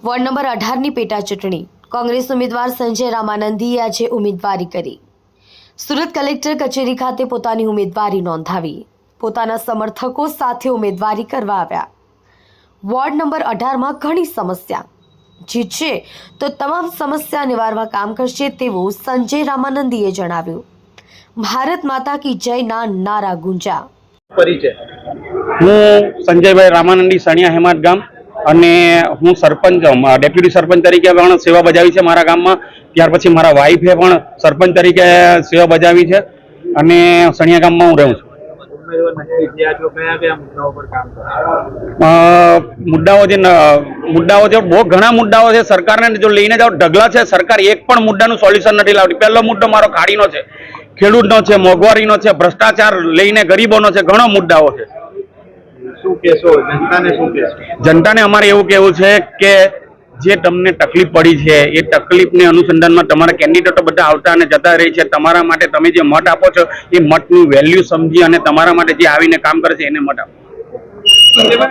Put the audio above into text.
Ward number 18ની પેટા ચૂંટણી કોંગ્રેસ ઉમેદવાર સંજય રામાનંદીએ આજે ઉમેદવારી કરી। સુરત કલેક્ટર કચેરી ખાતે પોતાની ઉમેદવારી નોંધાવી પોતાના સમર્થકો સાથે ઉમેદવારી કરવા આવ્યા। વોર્ડ નંબર 18માં ઘણી સમસ્યા જીતશે તો તમામ સમસ્યા નિવારવા કામ કરશે તેવું સંજય રામાનંદીએ જણાવ્યું। ભારત માતા કી જયના નારા ગુંજા। પરિચય હું સંજયભાઈ રામાનંદી સણિયા હેમાદ ગામ અને હું સરપંચ ડેપ્યુટી સરપંચ તરીકે પણ સેવા બજાવી છે મારા ગામમાં। ત્યાર પછી મારા વાઈફે પણ સરપંચ તરીકે સેવા બજાવી છે અને સણિયા ગામમાં હું રહું છું। મુદ્દાઓ છે બહુ ઘણા મુદ્દાઓ છે। સરકારને જો લઈને જાઓ ઢગલા છે। સરકાર એક પણ મુદ્દાનું સોલ્યુશન નથી લાવતી। પહેલો મુદ્દો મારો ખાડીનો છે, ખેડૂતનો છે, મોંઘવારીનો છે, ભ્રષ્ટાચાર લઈને ગરીબોનો છે, ઘણો મુદ્દાઓ છે। જનતાને અમારે એવું કહેવું છે કે જે તમને તકલીફ પડી છે એ તકલીફને અનુસંધાનમાં તમારા કેન્ડિડેટો બધા આવતા અને જતા રહી છે। તમારા માટે તમે જે મત આપો છો એ મતનું વેલ્યુ સમજી અને તમારા માટે જે આવીને કામ કરે છે એને મત આપો।